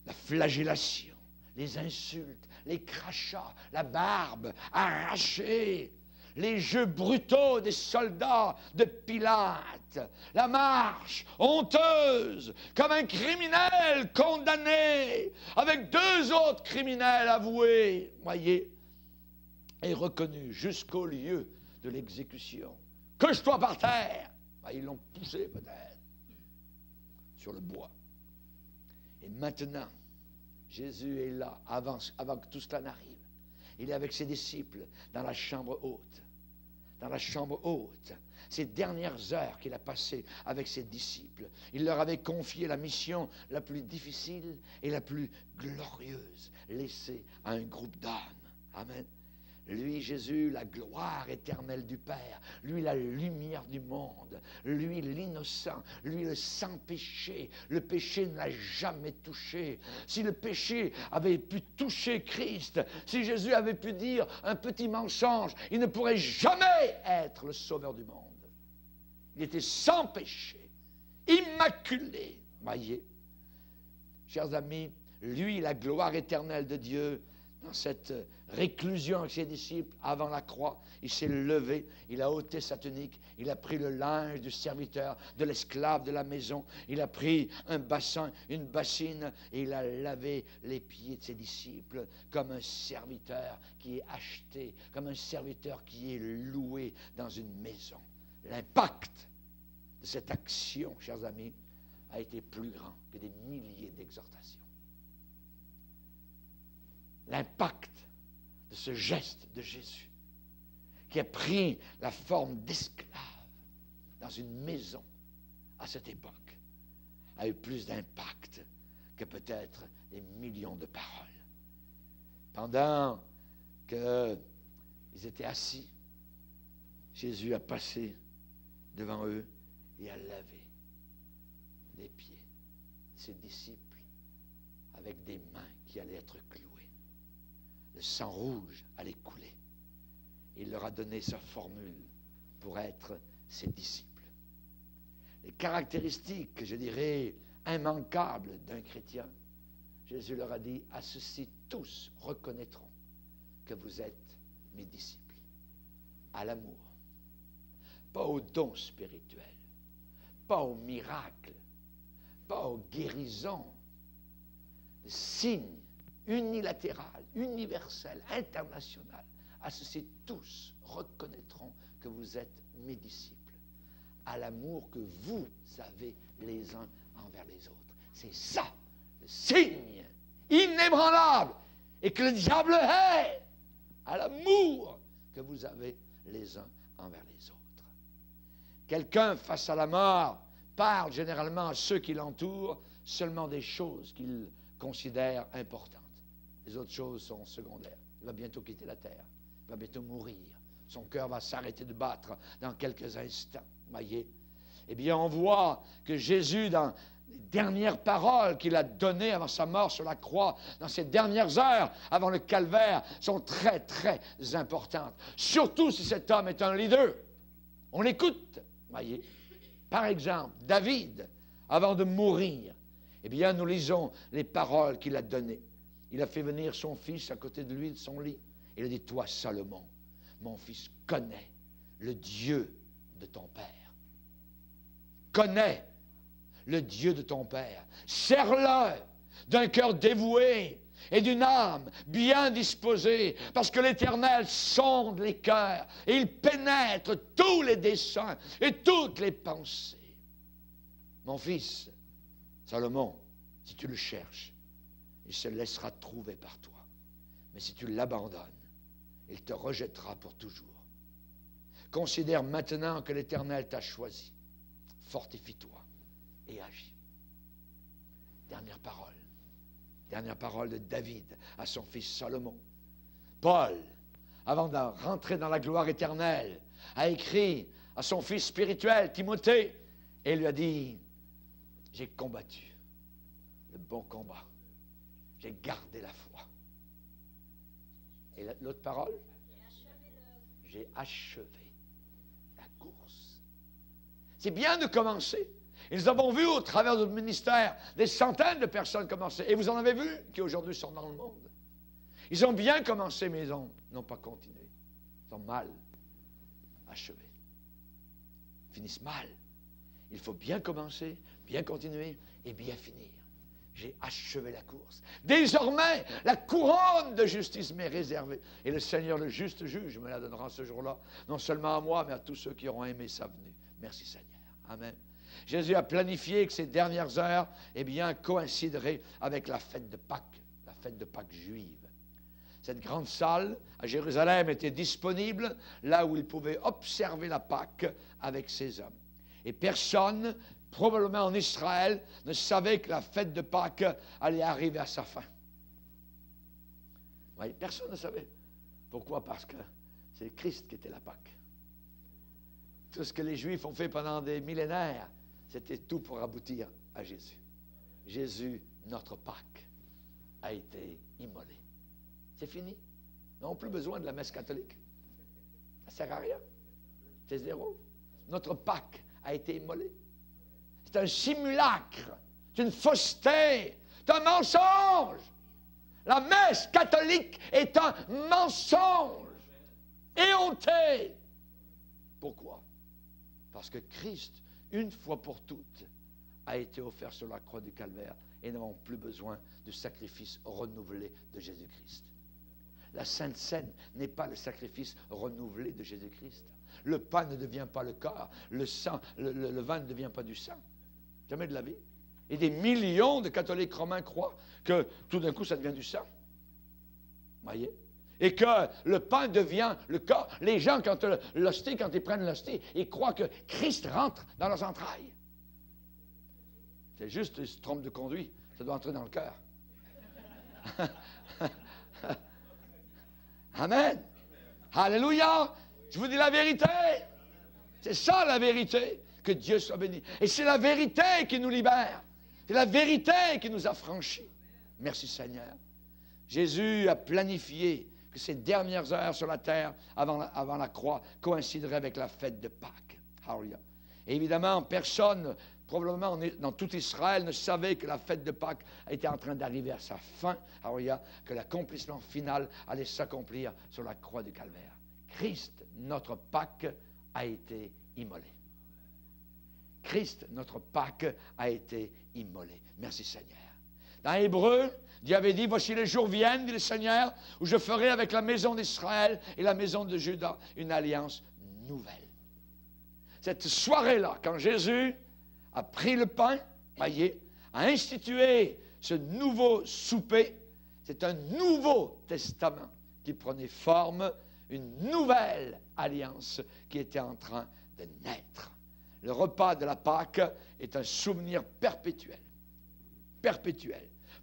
[SPEAKER 1] La flagellation, les insultes, les crachats, la barbe arrachée, les jeux brutaux des soldats de Pilate, la marche honteuse, comme un criminel condamné, avec deux autres criminels avoués, voyez, et reconnus jusqu'au lieu de l'exécution. Couche-toi par terre. Ben, ils l'ont poussé peut-être sur le bois. Et maintenant, Jésus est là, avant que tout cela n'arrive. Il est avec ses disciples dans la chambre haute. Dans la chambre haute, ces dernières heures qu'il a passées avec ses disciples, il leur avait confié la mission la plus difficile et la plus glorieuse, laissée à un groupe d'hommes. Amen. Lui, Jésus, la gloire éternelle du Père. Lui, la lumière du monde. Lui, l'innocent. Lui, le sans péché. Le péché ne l'a jamais touché. Si le péché avait pu toucher Christ, si Jésus avait pu dire un petit mensonge, il ne pourrait jamais être le sauveur du monde. Il était sans péché, immaculé. Voyez, chers amis, lui, la gloire éternelle de Dieu, dans cette réclusion avec ses disciples avant la croix. Il s'est levé, il a ôté sa tunique, il a pris le linge du serviteur, de l'esclave de la maison, il a pris un bassin, une bassine, et il a lavé les pieds de ses disciples comme un serviteur qui est acheté, comme un serviteur qui est loué dans une maison. L'impact de cette action, chers amis, a été plus grand que des milliers d'exhortations. L'impact de ce geste de Jésus, qui a pris la forme d'esclave dans une maison à cette époque, a eu plus d'impact que peut-être des millions de paroles. Pendant qu'ils étaient assis, Jésus a passé devant eux et a lavé les pieds de ses disciples avec des mains qui allaient être clouées. Le sang rouge allait couler. Il leur a donné sa formule pour être ses disciples. Les caractéristiques, je dirais, immanquables d'un chrétien, Jésus leur a dit, à ceci tous reconnaîtront que vous êtes mes disciples. À l'amour, pas aux dons spirituels, pas aux miracles, pas aux guérisons, signes unilatéral, universel, international. À ceci, tous reconnaîtront que vous êtes mes disciples, à l'amour que vous avez les uns envers les autres. C'est ça, le signe inébranlable, et que le diable hait, à l'amour que vous avez les uns envers les autres. Quelqu'un face à la mort parle généralement à ceux qui l'entourent seulement des choses qu'il considère importantes. Les autres choses sont secondaires. Il va bientôt quitter la terre. Il va bientôt mourir. Son cœur va s'arrêter de battre dans quelques instants. Voyez? Eh bien, on voit que Jésus, dans les dernières paroles qu'il a données avant sa mort sur la croix, dans ses dernières heures avant le calvaire, sont très, très importantes. Surtout si cet homme est un leader. On l'écoute. Voyez? Par exemple, David, avant de mourir, eh bien, nous lisons les paroles qu'il a données. Il a fait venir son fils à côté de lui, de son lit. Il a dit, toi, Salomon, mon fils, connais le Dieu de ton père. Connais le Dieu de ton père. Sers-le d'un cœur dévoué et d'une âme bien disposée, parce que l'Éternel sonde les cœurs et il pénètre tous les desseins et toutes les pensées. Mon fils, Salomon, si tu le cherches, il se laissera trouver par toi. Mais si tu l'abandonnes, il te rejettera pour toujours. Considère maintenant que l'Éternel t'a choisi. Fortifie-toi et agis. Dernière parole. Dernière parole de David à son fils Salomon. Paul, avant de rentrer dans la gloire éternelle, a écrit à son fils spirituel, Timothée, et lui a dit, j'ai combattu le bon combat. J'ai gardé la foi. Et l'autre parole? J'ai achevé la course. C'est bien de commencer. Et nous avons vu au travers de notre ministère des centaines de personnes commencer. Et vous en avez vu qui aujourd'hui sont dans le monde. Ils ont bien commencé, mais ils n'ont pas continué. Ils ont mal achevé. Ils finissent mal. Il faut bien commencer, bien continuer et bien finir. J'ai achevé la course. Désormais, la couronne de justice m'est réservée. Et le Seigneur, le juste juge, me la donnera ce jour-là, non seulement à moi, mais à tous ceux qui auront aimé sa venue. Merci Seigneur. Amen. Jésus a planifié que ces dernières heures, eh bien, coïncideraient avec la fête de Pâques juive. Cette grande salle à Jérusalem était disponible, là où il pouvait observer la Pâque avec ses hommes. Et personne, probablement en Israël, ne savait que la fête de Pâques allait arriver à sa fin. Oui, personne ne savait. Pourquoi? Parce que c'est Christ qui était la Pâque. Tout ce que les Juifs ont fait pendant des millénaires, c'était tout pour aboutir à Jésus. Jésus, notre Pâque, a été immolé. C'est fini. Nous n'avons plus besoin de la messe catholique. Ça ne sert à rien. C'est zéro. Notre Pâque a été immolé. C'est un simulacre. C'est une fausseté. C'est un mensonge. La messe catholique est un mensonge éhonté. Pourquoi? Parce que Christ, une fois pour toutes, a été offert sur la croix du Calvaire et nous n'avons plus besoin du sacrifice renouvelé de Jésus-Christ. La Sainte Seine n'est pas le sacrifice renouvelé de Jésus-Christ. Le pain ne devient pas le corps, le sang, le vin ne devient pas du sang. Jamais de la vie. Et des millions de catholiques romains croient que tout d'un coup ça devient du sang. Voyez? Et que le pain devient le corps. Les gens, quand ils prennent l'hostie, ils croient que Christ rentre dans leurs entrailles. C'est juste, ils se trompent de conduit. Ça doit entrer dans le cœur. Amen. Alléluia. Je vous dis la vérité. C'est ça la vérité. Que Dieu soit béni. Et c'est la vérité qui nous libère. C'est la vérité qui nous affranchit. Merci Seigneur. Jésus a planifié que ces dernières heures sur la terre, avant la croix, coïncideraient avec la fête de Pâques. Alléluia. Et évidemment, personne, probablement dans tout Israël, ne savait que la fête de Pâques était en train d'arriver à sa fin. Alléluia. Que l'accomplissement final allait s'accomplir sur la croix du Calvaire. Christ, notre Pâques, a été immolé. Christ, notre Pâques, a été immolé. Merci Seigneur. Dans Hébreu, Dieu avait dit, voici les jours viennent, dit le Seigneur, où je ferai avec la maison d'Israël et la maison de Juda une alliance nouvelle. Cette soirée-là, quand Jésus a pris le pain, voyez, a institué ce nouveau souper, c'est un nouveau testament qui prenait forme, une nouvelle alliance qui était en train de naître. Le repas de la Pâque est un souvenir perpétuel,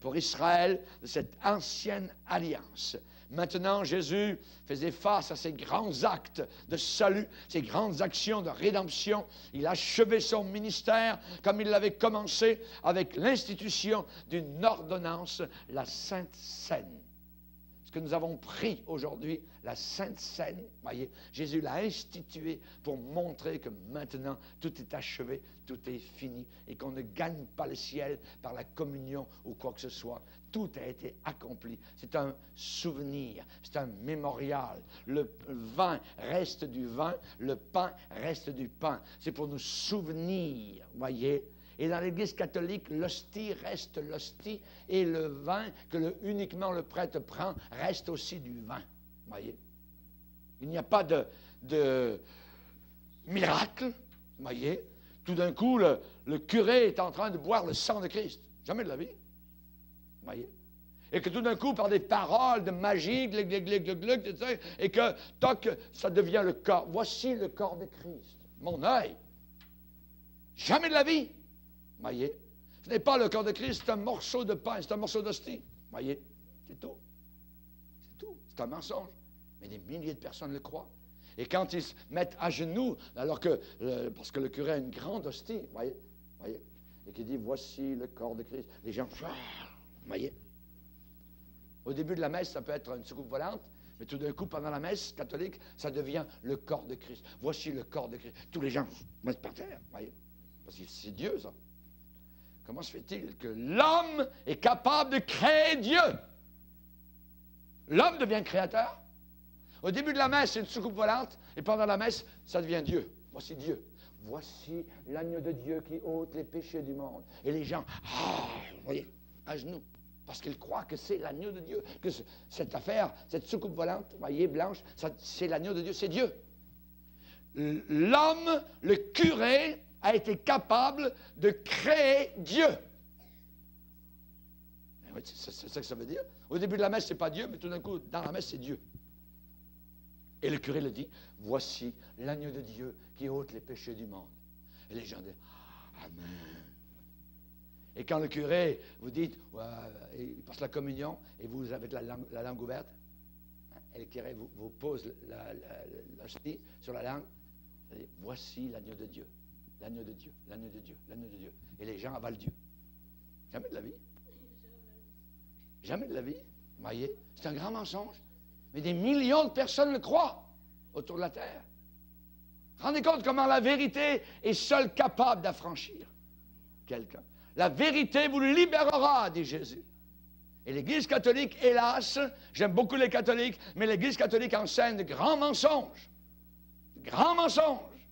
[SPEAKER 1] pour Israël de cette ancienne alliance. Maintenant, Jésus faisait face à ces grands actes de salut, ces grandes actions de rédemption. Il achevait son ministère comme il l'avait commencé avec l'institution d'une ordonnance, la Sainte Seine. Ce que nous avons pris aujourd'hui, la Sainte Seine, voyez, Jésus l'a instituée pour montrer que maintenant tout est achevé, tout est fini et qu'on ne gagne pas le ciel par la communion ou quoi que ce soit. Tout a été accompli. C'est un souvenir, c'est un mémorial. Le vin reste du vin, le pain reste du pain. C'est pour nous souvenir, voyez. Et dans l'Église catholique, l'hostie reste l'hostie et le vin que uniquement le prêtre prend reste aussi du vin. Voyez? Il n'y a pas de miracle. Voyez? Tout d'un coup, le curé est en train de boire le sang de Christ. Jamais de la vie. Voyez? Et que tout d'un coup, par des paroles de magie, et que toc, ça devient le corps. Voici le corps de Christ. Mon œil. Jamais de la vie. Voyez? Ce n'est pas le corps de Christ, c'est un morceau de pain, c'est un morceau d'hostie. Voyez? C'est tout. C'est tout. C'est un mensonge. Mais des milliers de personnes le croient. Et quand ils se mettent à genoux, alors que, parce que le curé a une grande hostie, voyez? Voyez? Et qui dit, voici le corps de Christ. Les gens, voyez? Au début de la messe, ça peut être une soucoupe volante, mais tout d'un coup, pendant la messe catholique, ça devient le corps de Christ. Voici le corps de Christ. Tous les gens se mettent par terre, voyez? Parce que c'est Dieu, ça. Comment se fait-il que l'homme est capable de créer Dieu? L'homme devient créateur. Au début de la messe, c'est une soucoupe volante, et pendant la messe, ça devient Dieu. Voici Dieu. Voici l'agneau de Dieu qui ôte les péchés du monde. Et les gens, vous voyez, à genoux, parce qu'ils croient que c'est l'agneau de Dieu, que cette affaire, cette soucoupe volante, voyez, blanche, c'est l'agneau de Dieu, c'est Dieu. L'homme, le curé, a été capable de créer Dieu. C'est ça que ça veut dire. Au début de la messe, ce n'est pas Dieu, mais tout d'un coup, dans la messe, c'est Dieu. Et le curé le dit, voici l'agneau de Dieu qui ôte les péchés du monde. Et les gens disent, Amen. Et quand le curé vous dit, il passe la communion, et vous avez la langue ouverte, et le curé vous pose l'hostie sur la langue, dit, voici l'agneau de Dieu. L'agneau de Dieu, l'agneau de Dieu, l'agneau de Dieu. Et les gens avalent Dieu. Jamais de la vie. Jamais de la vie. Vous voyez, c'est un grand mensonge. Mais des millions de personnes le croient autour de la terre. Rendez compte comment la vérité est seule capable d'affranchir quelqu'un. La vérité vous libérera, dit Jésus. Et l'Église catholique, hélas, j'aime beaucoup les catholiques, mais l'Église catholique enseigne de grands mensonges. De grands mensonges.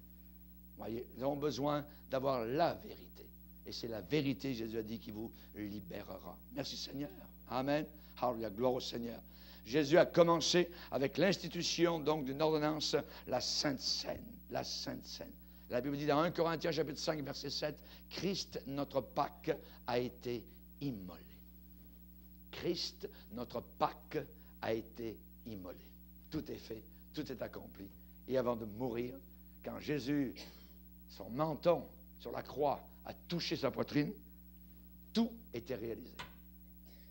[SPEAKER 1] Voyez, ils ont besoin d'avoir la vérité. Et c'est la vérité, Jésus a dit, qui vous libérera. Merci Seigneur. Amen. Alléluia, gloire au Seigneur. Jésus a commencé avec l'institution donc d'une ordonnance, la Sainte Seine. La Sainte Seine. La Bible dit dans 1 Corinthiens chapitre 5 verset 7, Christ notre Pâque a été immolé. Christ notre Pâque a été immolé. Tout est fait, tout est accompli. Et avant de mourir, quand Jésus, son menton sur la croix, a touché sa poitrine, tout était réalisé.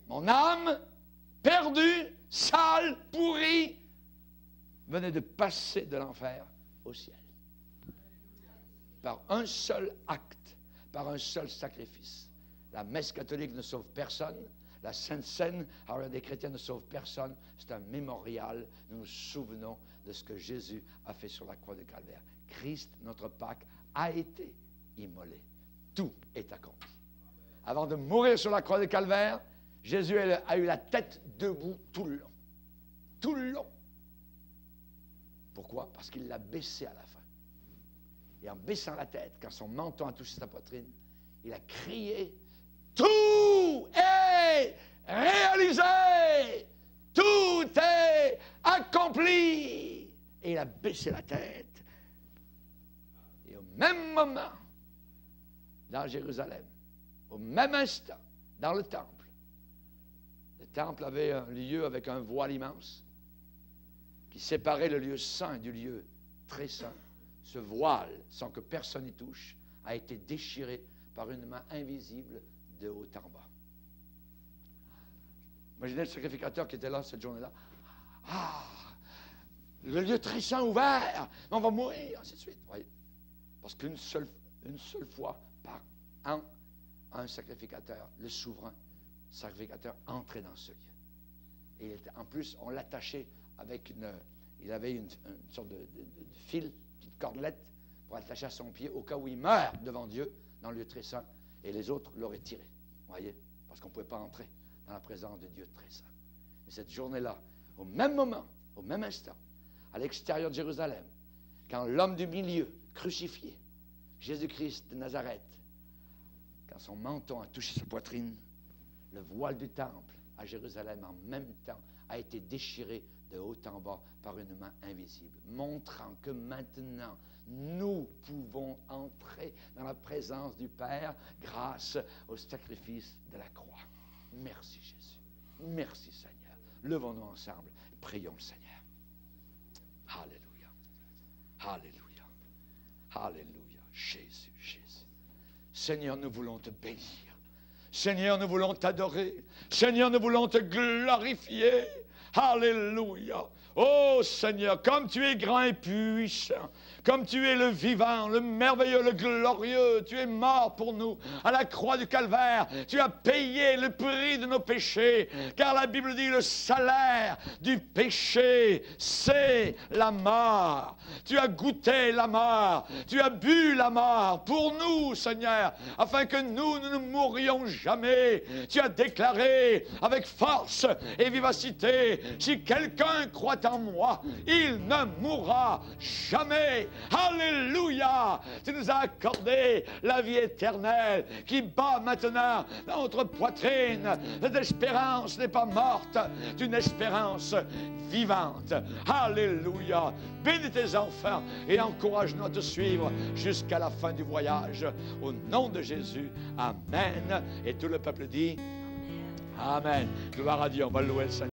[SPEAKER 1] Mon âme, perdue, sale, pourrie, venait de passer de l'enfer au ciel. Par un seul acte, par un seul sacrifice. La messe catholique ne sauve personne. La Sainte Seine, alors des chrétiens ne sauvent personne. C'est un mémorial. Nous nous souvenons de ce que Jésus a fait sur la croix de Calvaire. Christ, notre Pâque, a été immolé. Tout est accompli. Avant de mourir sur la croix de Calvaire, Jésus a eu la tête debout tout le long. Tout le long. Pourquoi? Parce qu'il l'a baissé à la fin. Et en baissant la tête, quand son menton a touché sa poitrine, il a crié « Tout est réalisé! Tout est accompli! » Et il a baissé la tête. Et au même moment, dans Jérusalem, au même instant, dans le temple avait un lieu avec un voile immense qui séparait le lieu saint du lieu très saint. Ce voile, sans que personne y touche, a été déchiré par une main invisible de haut en bas. Imaginez le sacrificateur qui était là cette journée-là. Ah! Le lieu très saint ouvert! On va mourir, ainsi de suite. Voyez? Parce qu'une seule fois par an, un sacrificateur, le souverain sacrificateur, entrait dans ce lieu. Et en plus, on l'attachait avec il avait une sorte de fil, une cordelette, pour l'attacher à son pied au cas où il meurt devant Dieu dans le lieu très saint, et les autres l'auraient tiré. Voyez? Parce qu'on ne pouvait pas entrer dans la présence de Dieu très saint. Et cette journée-là, au même moment, au même instant, à l'extérieur de Jérusalem, quand l'homme du milieu, crucifié, Jésus-Christ de Nazareth, quand son menton a touché sa poitrine, le voile du temple à Jérusalem en même temps a été déchiré de haut en bas par une main invisible, montrant que maintenant nous pouvons entrer dans la présence du Père grâce au sacrifice de la croix. Merci Jésus. Merci Seigneur. Levons-nous ensemble et prions le Seigneur. Alléluia. Alléluia. Alléluia. Jésus, Jésus. Seigneur, nous voulons te bénir. Seigneur, nous voulons t'adorer. Seigneur, nous voulons te glorifier. Alléluia. Oh Seigneur, comme tu es grand et puissant, comme tu es le vivant, le merveilleux, le glorieux, tu es mort pour nous à la croix du Calvaire. Tu as payé le prix de nos péchés, car la Bible dit le salaire du péché, c'est la mort. Tu as goûté la mort, tu as bu la mort pour nous, Seigneur, afin que nous ne mourions jamais. Tu as déclaré avec force et vivacité, si quelqu'un croit en moi, il ne mourra jamais. Alléluia! Tu nous as accordé la vie éternelle qui bat maintenant dans notre poitrine. Cette espérance n'est pas morte, c'est une espérance vivante. Alléluia! Bénis tes enfants et encourage-nous à te suivre jusqu'à la fin du voyage. Au nom de Jésus, Amen. Et tout le peuple dit Amen. Gloire à Dieu, on va louer le Seigneur.